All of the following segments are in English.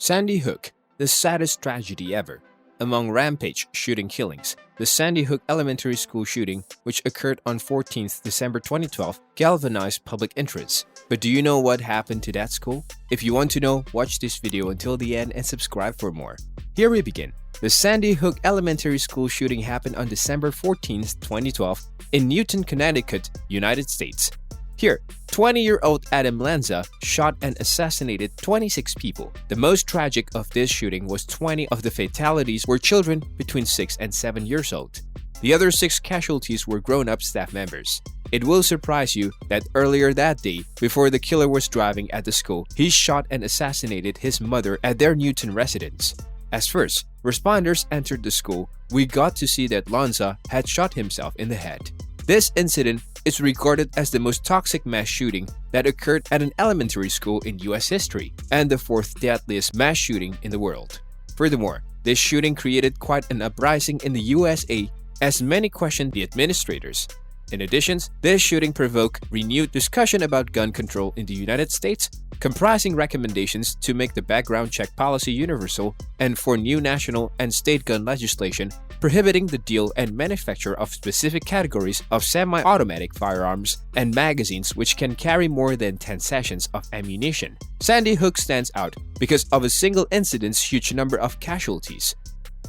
Sandy Hook, the saddest tragedy ever. Among rampage shooting killings, the Sandy Hook Elementary School shooting, which occurred on 14th December 2012, galvanized public interest. But do you know what happened to that school? If you want to know, watch this video until the end and subscribe for more. Here we begin. The Sandy Hook Elementary School shooting happened on December 14th, 2012 in Newton, Connecticut, United States. Here, 20-year-old Adam Lanza shot and assassinated 26 people. The most tragic of this shooting was 20 of the fatalities were children between 6 and 7 years old. The other 6 casualties were grown-up staff members. It will surprise you that earlier that day, before the killer was driving at the school, he shot and assassinated his mother at their Newton residence. As first responders entered the school, we got to see that Lanza had shot himself in the head. This incident is regarded as the most toxic mass shooting that occurred at an elementary school in US history and the 4th deadliest mass shooting in the world. Furthermore, this shooting created quite an uprising in the USA as many questioned the administrators. In addition, this shooting provoked renewed discussion about gun control in the United States, comprising recommendations to make the background check policy universal and for new national and state gun legislation prohibiting the deal and manufacture of specific categories of semi-automatic firearms and magazines which can carry more than 10 sessions of ammunition. Sandy Hook stands out because of a single incident's huge number of casualties.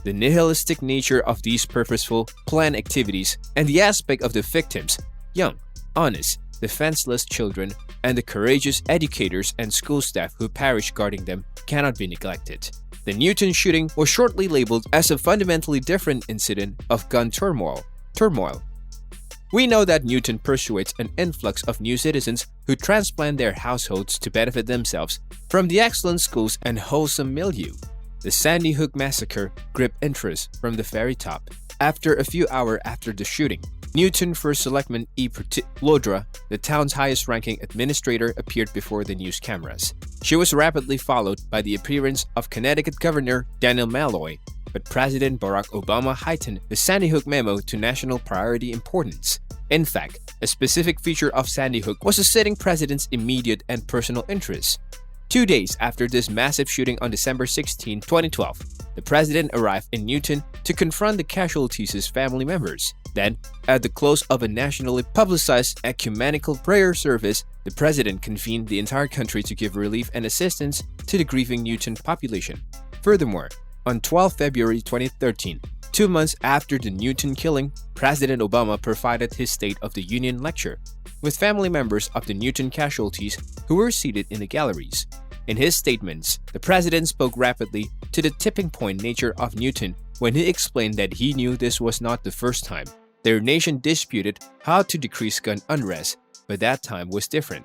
The nihilistic nature of these purposeful, planned activities and the aspect of the victims, young, honest, defenseless children, and the courageous educators and school staff who perish guarding them cannot be neglected. The Newton shooting was shortly labeled as a fundamentally different incident of gun turmoil. We know that Newton persuades an influx of new citizens who transplant their households to benefit themselves from the excellent schools and wholesome milieu. The Sandy Hook massacre gripped interest from the very top. After a few hours after the shooting, Newton First Selectman E. Lodra, the town's highest-ranking administrator, appeared before the news cameras. She was rapidly followed by the appearance of Connecticut Governor Daniel Malloy, but President Barack Obama heightened the Sandy Hook memo to national priority importance. In fact, a specific feature of Sandy Hook was the sitting president's immediate and personal interests. 2 days after this massive shooting on December 16, 2012, the president arrived in Newton to confront the casualties' family members. Then, at the close of a nationally publicized ecumenical prayer service, the president convened the entire country to give relief and assistance to the grieving Newton population. Furthermore, on 12 February 2013, 2 months after the Newton killing, President Obama provided his State of the Union lecture with family members of the Newton casualties who were seated in the galleries. In his statements, the president spoke rapidly to the tipping point nature of Newton when he explained that he knew this was not the first time their nation disputed how to decrease gun unrest, but that time was different.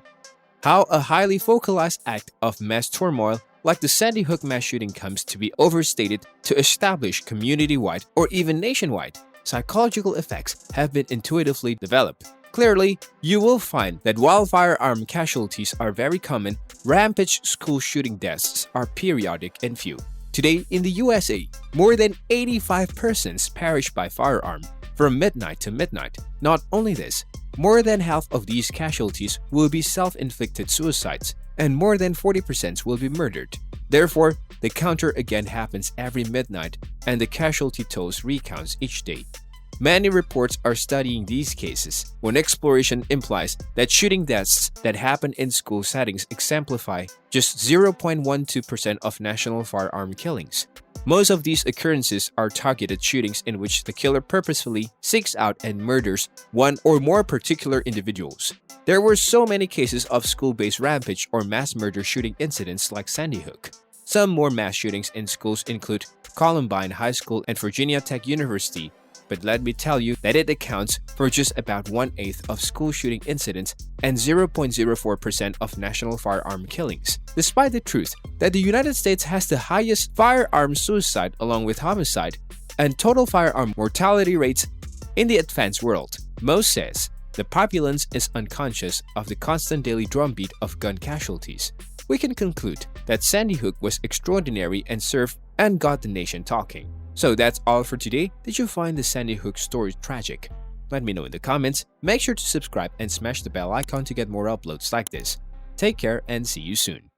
How a highly focalized act of mass turmoil like the Sandy Hook mass shooting comes to be overstated to establish community-wide or even nationwide psychological effects have been intuitively developed. Clearly, you will find that while firearm casualties are very common, rampage school shooting deaths are periodic and few. Today in the USA, more than 85 persons perish by firearm from midnight to midnight. Not only this, more than half of these casualties will be self-inflicted suicides, and more than 40% will be murdered. Therefore, the counter again happens every midnight, and the casualty totals recounts each day. Many reports are studying these cases. One exploration implies that shooting deaths that happen in school settings exemplify just 0.12% of national firearm killings. Most of these occurrences are targeted shootings in which the killer purposefully seeks out and murders one or more particular individuals. There were so many cases of school-based rampage or mass murder shooting incidents like Sandy Hook. Some more mass shootings in schools include Columbine High School and Virginia Tech University, but let me tell you that it accounts for just about 1/8 of school shooting incidents and 0.04% of national firearm killings. Despite the truth that the United States has the highest firearm suicide along with homicide and total firearm mortality rates in the advanced world, most says the populace is unconscious of the constant daily drumbeat of gun casualties. We can conclude that Sandy Hook was extraordinary and served and got the nation talking. So that's all for today. Did you find the Sandy Hook story tragic? Let me know in the comments. Make sure to subscribe and smash the bell icon to get more uploads like this. Take care and see you soon.